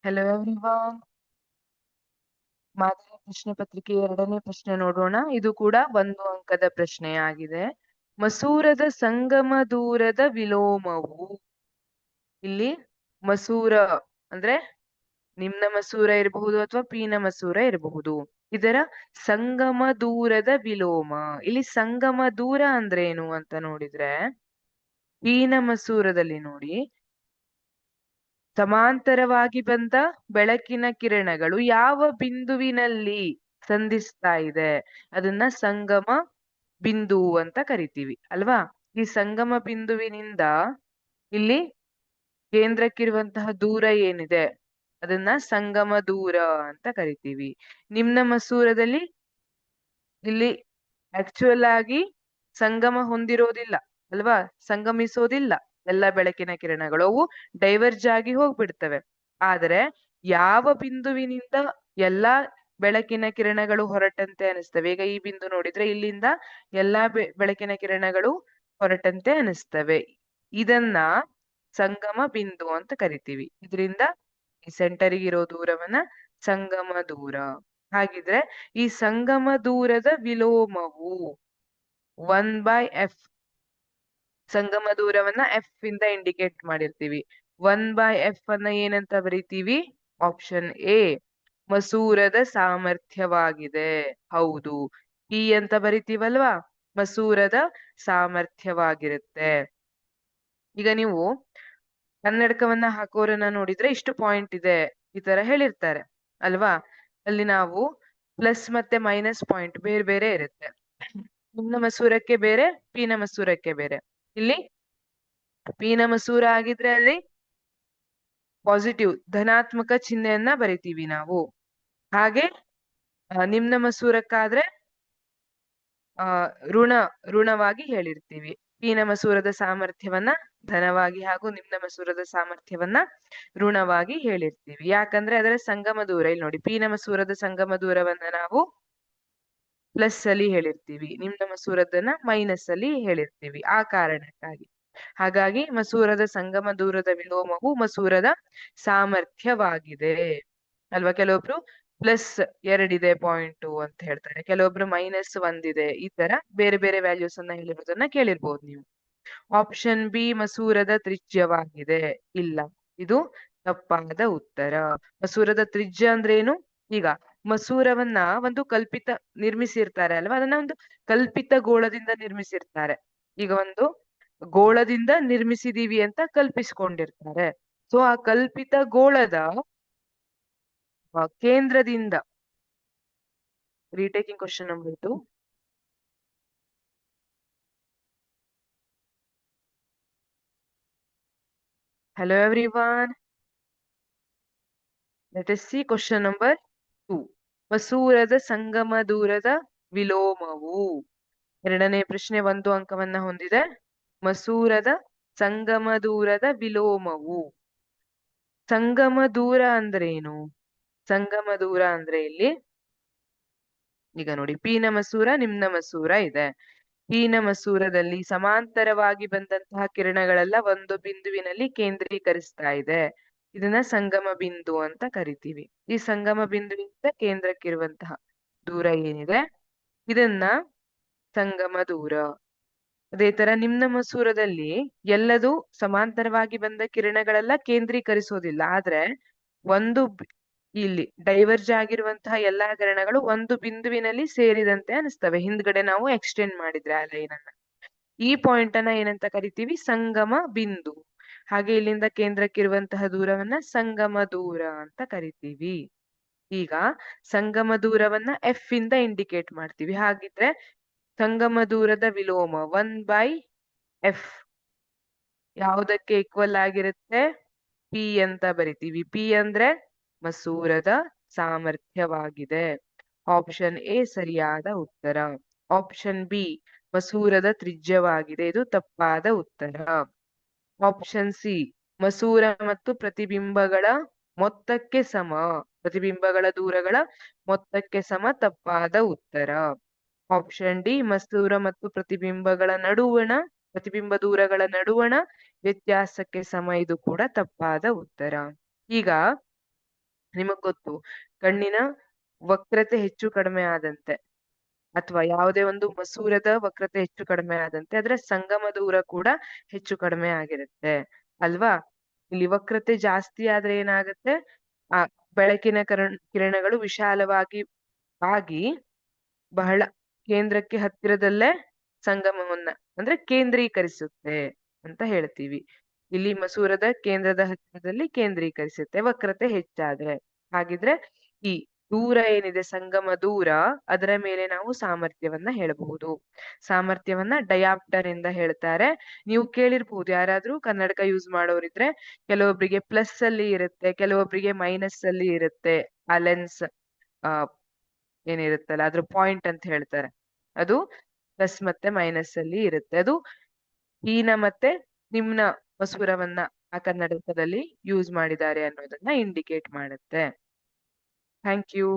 Hello everyone. ಮಾದರಿ ಪ್ರಶ್ನೆ ಪತ್ರಿಕೆ 2ನೇ ಪ್ರಶ್ನೆ ನೋಡೋಣ. ಇದು ಕೂಡ 1 ಅಂಕದ ಪ್ರಶ್ನೆಯಾಗಿದೆ. ಮಸೂರದ ಸಂಗಮ ದೂರದ ವಿಲೋಮವು. ಇಲ್ಲಿ ಮಸೂರ ಅಂದ್ರೆ ನಿಮ್ನ ಮಸೂರ ಇರಬಹುದು ಅಥವಾ ಪೀನ ಮಸೂರ ಇರಬಹುದು. ಇದರ ಸಂಗಮ ದೂರದ ವಿಲೋಮ. ಇಲ್ಲಿ ಸಂಗಮ ದೂರ ಅಂದ್ರೆ ಏನು ಅಂತ ನೋಡಿದ್ರೆ, ಪೀನ ಮಸೂರದಲ್ಲಿ ನೋಡಿ, ಸಮಾಂತರವಾಗಿ ಬಂದ ಬೆಳಕಿನ ಕಿರಣಗಳು ಯಾವ ಬಿಂದುವಿನಲ್ಲಿ ಸಂಧಿಸ್ತಾ ಇದೆ ಅದನ್ನ ಸಂಗಮ ಬಿಂದು ಅಂತ ಕರಿತೀವಿ ಅಲ್ವಾ. ಈ ಸಂಗಮ ಬಿಂದುವಿನಿಂದ ಇಲ್ಲಿ ಕೇಂದ್ರಕ್ಕಿರುವಂತಹ ದೂರ ಏನಿದೆ ಅದನ್ನ ಸಂಗಮ ದೂರ ಅಂತ ಕರಿತೀವಿ. ನಿಮ್ನ ಮಸೂರದಲ್ಲಿ ಇಲ್ಲಿ ಆಕ್ಚುಯಲ್ ಆಗಿ ಸಂಗಮ ಹೊಂದಿರೋದಿಲ್ಲ ಅಲ್ವಾ, ಸಂಗಮಿಸೋದಿಲ್ಲ ಎಲ್ಲ ಬೆಳಕಿನ ಕಿರಣಗಳು, ಅವು ಡೈವರ್ಜ್ ಆಗಿ ಹೋಗ್ಬಿಡ್ತವೆ. ಆದರೆ ಯಾವ ಬಿಂದುವಿನಿಂದ ಎಲ್ಲಾ ಬೆಳಕಿನ ಕಿರಣಗಳು ಹೊರಟಂತೆ ಅನಿಸ್ತವೆ, ಈಗ ಈ ಬಿಂದು ನೋಡಿದ್ರೆ ಇಲ್ಲಿಂದ ಎಲ್ಲಾ ಬೆಳಕಿನ ಕಿರಣಗಳು ಹೊರಟಂತೆ ಅನಿಸ್ತವೆ, ಇದನ್ನ ಸಂಗಮ ಬಿಂದು ಅಂತ ಕರಿತೀವಿ. ಇದರಿಂದ ಈ ಸೆಂಟರಿಗೆ ಇರೋ ದೂರವನ್ನ ಸಂಗಮ ದೂರ. ಹಾಗಿದ್ರೆ ಈ ಸಂಗಮ ದೂರದ ವಿಲೋಮವು 1/f. ಸಂಗಮ ದೂರವನ್ನ ಎಫ್ ಇಂದ ಇಂಡಿಕೇಟ್ ಮಾಡಿರ್ತೀವಿ. 1/f ಅನ್ನ ಏನಂತ ಬರೀತೀವಿ? ಆಪ್ಷನ್ ಎ ಮಸೂರದ ಸಾಮರ್ಥ್ಯವಾಗಿದೆ. ಹೌದು, ಪಿ ಅಂತ ಬರಿತೀವಲ್ವಾ, ಮಸೂರದ ಸಾಮರ್ಥ್ಯವಾಗಿರುತ್ತೆ. ಈಗ ನೀವು ಕನ್ನಡಕವನ್ನ ಹಾಕೋರನ್ನ ನೋಡಿದ್ರೆ ಇಷ್ಟು ಪಾಯಿಂಟ್ ಇದೆ ಈ ತರ ಹೇಳಿರ್ತಾರೆ ಅಲ್ವಾ. ಅಲ್ಲಿ ನಾವು ಪ್ಲಸ್ ಮತ್ತೆ ಮೈನಸ್ ಪಾಯಿಂಟ್ ಬೇರೆ ಬೇರೆ ಇರುತ್ತೆ. ನಿಮ್ನ ಮಸೂರಕ್ಕೆ ಬೇರೆ, ಪೀನ ಮಸೂರಕ್ಕೆ ಬೇರೆ. ಇಲ್ಲಿ ಪೀನ ಮಸೂರ ಆಗಿದ್ರೆ ಅಲ್ಲಿ ಪಾಸಿಟಿವ್ ಧನಾತ್ಮಕ ಚಿಹ್ನೆಯನ್ನ ಬರಿತೀವಿ ನಾವು. ಹಾಗೆ ನಿಮ್ನ ಮಸೂರಕ್ಕಾದ್ರೆ ಋಣವಾಗಿ ಹೇಳಿರ್ತೀವಿ. ಪೀನ ಮಸೂರದ ಸಾಮರ್ಥ್ಯವನ್ನ ಧನವಾಗಿ ಹಾಗೂ ನಿಮ್ನ ಮಸೂರದ ಸಾಮರ್ಥ್ಯವನ್ನ ಋಣವಾಗಿ ಹೇಳಿರ್ತೀವಿ. ಯಾಕಂದ್ರೆ ಅದರ ಸಂಗಮ ದೂರ ಇಲ್ಲಿ ನೋಡಿ, ಪೀನ ಮಸೂರದ ಸಂಗಮ ದೂರವನ್ನ ನಾವು ಪ್ಲಸ್ ಅಲ್ಲಿ ಹೇಳಿರ್ತೀವಿ, ನಿಮ್ನ ಮಸೂರದನ್ನ ಮೈನಸ್ ಅಲ್ಲಿ ಹೇಳಿರ್ತೀವಿ, ಆ ಕಾರಣಕ್ಕಾಗಿ. ಹಾಗಾಗಿ ಮಸೂರದ ಸಂಗಮ ದೂರದ ವಿಲೋಮವು ಮಸೂರದ ಸಾಮರ್ಥ್ಯವಾಗಿದೆ ಅಲ್ವಾ. ಕೆಲವೊಬ್ರು +2 ಪಾಯಿಂಟ್ ಅಂತ ಹೇಳ್ತಾರೆ, ಕೆಲವೊಬ್ರು -1 ಈ ತರ ಬೇರೆ ಬೇರೆ ವ್ಯಾಲ್ಯೂಸ್ ಅನ್ನ ಹೇಳಿರೋದನ್ನ ಕೇಳಿರ್ಬೋದು ನೀವು. ಆಪ್ಷನ್ ಬಿ ಮಸೂರದ ತ್ರಿಜ್ಯವಾಗಿದೆ. ಇಲ್ಲ, ಇದು ತಪ್ಪಾದ ಉತ್ತರ. ಮಸೂರದ ತ್ರಿಜ್ಯ ಅಂದ್ರೆ ಏನು? ಈಗ ಮಸೂರವನ್ನ ಒಂದು ಕಲ್ಪಿತ ನಿರ್ಮಿಸಿರ್ತಾರೆ ಅಲ್ವಾ, ಅದನ್ನ ಒಂದು ಕಲ್ಪಿತ ಗೋಳದಿಂದ ನಿರ್ಮಿಸಿರ್ತಾರೆ. ಈಗ ಒಂದು ಗೋಳದಿಂದ ನಿರ್ಮಿಸಿದೀವಿ ಅಂತ ಕಲ್ಪಿಸ್ಕೊಂಡಿರ್ತಾರೆ. ಸೊ ಆ ಕಲ್ಪಿತ ಗೋಳದ ಕೇಂದ್ರದಿಂದ, retaking question number 2. Hello everyone. Let us see question number 2. ಮಸೂರದ ಸಂಗಮ ದೂರದ ವಿಲೋಮವು. 2ನೇ ಪ್ರಶ್ನೆ 1 ಅಂಕವನ್ನ ಹೊಂದಿದೆ. ಮಸೂರದ ಸಂಗಮ ದೂರದ ವಿಲೋಮವು. ಸಂಗಮ ದೂರ ಅಂದ್ರೆ ಏನು? ಸಂಗಮ ದೂರ ಅಂದ್ರೆ ಇಲ್ಲಿ ಈಗ ನೋಡಿ, ಪೀನ ಮಸೂರ ನಿಮ್ನ ಮಸೂರ ಇದೆ. ಪೀನ ಮಸೂರದಲ್ಲಿ ಸಮಾಂತರವಾಗಿ ಬಂದಂತಹ ಕಿರಣಗಳೆಲ್ಲ ಒಂದು ಬಿಂದುವಿನಲ್ಲಿ ಕೇಂದ್ರೀಕರಿಸ್ತಾ ಇದೆ. ಇದನ್ನ ಸಂಗಮ ಬಿಂದು ಅಂತ ಕರಿತೀವಿ. ಈ ಸಂಗಮ ಬಿಂದುವಿನಿಂದ ಕೇಂದ್ರಕ್ಕಿರುವಂತಹ ದೂರ ಏನಿದೆ ಇದನ್ನ ಸಂಗಮ ದೂರ. ಅದೇ ತರ ನಿಮ್ನ ಮಸೂರದಲ್ಲಿ ಎಲ್ಲದೂ ಸಮಾಂತರವಾಗಿ ಬಂದ ಕಿರಣಗಳೆಲ್ಲ ಕೇಂದ್ರೀಕರಿಸೋದಿಲ್ಲ, ಆದ್ರೆ ಇಲ್ಲಿ ಡೈವರ್ಜ್ ಆಗಿರುವಂತಹ ಎಲ್ಲಾ ಕಿರಣಗಳು ಒಂದು ಬಿಂದುವಿನಲ್ಲಿ ಸೇರಿದಂತೆ ಅನಿಸ್ತವೆ ಹಿಂದ್ಗಡೆ ನಾವು ಎಕ್ಸ್ಟೆಂಡ್ ಮಾಡಿದ್ರೆ ಆ ಲೈನ್ ಅನ್ನ. ಈ ಪಾಯಿಂಟ್ ಅನ್ನ ಏನಂತ ಕರಿತೀವಿ? ಸಂಗಮ ಬಿಂದು. ಹಾಗೆ ಇಲ್ಲಿಂದ ಕೇಂದ್ರಕ್ಕಿರುವಂತಹ ದೂರವನ್ನ ಸಂಗಮ ದೂರ ಅಂತ ಕರಿತೀವಿ. ಈಗ ಸಂಗಮ ದೂರವನ್ನ ಎಫ್ ಇಂದ ಇಂಡಿಕೇಟ್ ಮಾಡ್ತೀವಿ. ಹಾಗಿದ್ರೆ ಸಂಗಮ ದೂರದ ವಿಲೋಮ 1/f ಯಾವುದಕ್ಕೆ ಈಕ್ವಲ್ ಆಗಿರುತ್ತೆ? ಪಿ ಅಂತ ಬರಿತೀವಿ. ಪಿ ಅಂದ್ರೆ ಮಸೂರದ ಸಾಮರ್ಥ್ಯವಾಗಿದೆ. ಆಪ್ಷನ್ ಎ ಸರಿಯಾದ ಉತ್ತರ. ಆಪ್ಷನ್ ಬಿ ಮಸೂರದ ತ್ರಿಜ್ಯವಾಗಿದೆ. ಇದು ತಪ್ಪಾದ ಉತ್ತರ. ಆಪ್ಷನ್ ಸಿ ಮಸೂರ ಮತ್ತು ಪ್ರತಿಬಿಂಬಗಳ ಮೊತ್ತಕ್ಕೆ ಸಮ, ಪ್ರತಿಬಿಂಬಗಳ ದೂರಗಳ ಮೊತ್ತಕ್ಕೆ ಸಮ, ತಪ್ಪಾದ ಉತ್ತರ. ಆಪ್ಷನ್ ಡಿ ಮಸೂರ ಮತ್ತು ಪ್ರತಿಬಿಂಬಗಳ ನಡುವಣ, ಪ್ರತಿಬಿಂಬ ದೂರಗಳ ನಡುವಣ ವ್ಯತ್ಯಾಸಕ್ಕೆ ಸಮ, ಇದು ಕೂಡ ತಪ್ಪಾದ ಉತ್ತರ. ಈಗ ನಿಮಗ್ ಗೊತ್ತು, ಕಣ್ಣಿನ ವಕ್ರತೆ ಹೆಚ್ಚು ಕಡಿಮೆ ಆದಂತೆ ಅಥವಾ ಯಾವುದೇ ಒಂದು ಮಸೂರದ ವಕ್ರತೆ ಹೆಚ್ಚು ಕಡಿಮೆ ಆದಂತೆ ಅದರ ಸಂಗಮ ದೂರ ಕೂಡ ಹೆಚ್ಚು ಕಡಿಮೆ ಆಗಿರುತ್ತೆ ಅಲ್ವಾ. ಇಲ್ಲಿ ವಕ್ರತೆ ಜಾಸ್ತಿ ಆದ್ರೆ ಏನಾಗುತ್ತೆ, ಆ ಬೆಳಕಿನ ಕಿರಣಗಳು ವಿಶಾಲವಾಗಿ ಆಗಿ ಬಹಳ ಕೇಂದ್ರಕ್ಕೆ ಹತ್ತಿರದಲ್ಲೇ ಸಂಗಮವನ್ನ ಅಂದ್ರೆ ಕೇಂದ್ರೀಕರಿಸುತ್ತೆ ಅಂತ ಹೇಳ್ತೀವಿ. ಇಲ್ಲಿ ಮಸೂರದ ಕೇಂದ್ರದ ಹತ್ತಿರದಲ್ಲಿ ಕೇಂದ್ರೀಕರಿಸುತ್ತೆ ವಕ್ರತೆ ಹೆಚ್ಚಾದ್ರೆ. ಹಾಗಿದ್ರೆ ಈ ದೂರ ಏನಿದೆ, ಸಂಗಮ ದೂರ, ಅದರ ಮೇಲೆ ನಾವು ಸಾಮರ್ಥ್ಯವನ್ನ ಹೇಳಬಹುದು. ಸಾಮರ್ಥ್ಯವನ್ನ ಡಯಾಪ್ಟರ್ ಇಂದ ಹೇಳ್ತಾರೆ. ನೀವು ಕೇಳಿರ್ಬಹುದು, ಯಾರಾದ್ರೂ ಕನ್ನಡಕ ಯೂಸ್ ಮಾಡೋರಿದ್ರೆ ಕೆಲವೊಬ್ಬರಿಗೆ ಪ್ಲಸ್ ಅಲ್ಲಿ ಇರುತ್ತೆ, ಕೆಲವೊಬ್ಬರಿಗೆ ಮೈನಸ್ ಅಲ್ಲಿ ಇರುತ್ತೆ. ಆ ಲೆನ್ಸ್ ಆ ಏನಿರುತ್ತಲ್ಲ ಅದ್ರ ಪಾಯಿಂಟ್ ಅಂತ ಹೇಳ್ತಾರೆ. ಅದು ಪ್ಲಸ್ ಮತ್ತೆ ಮೈನಸ್ ಅಲ್ಲಿ ಇರುತ್ತೆ. ಅದು ಹೀನ ಮತ್ತೆ ನಿಮ್ನ ಮಸೂರವನ್ನ ಆ ಕನ್ನಡಕದಲ್ಲಿ ಯೂಸ್ ಮಾಡಿದ್ದಾರೆ ಅನ್ನೋದನ್ನ ಇಂಡಿಕೇಟ್ ಮಾಡುತ್ತೆ. Thank you.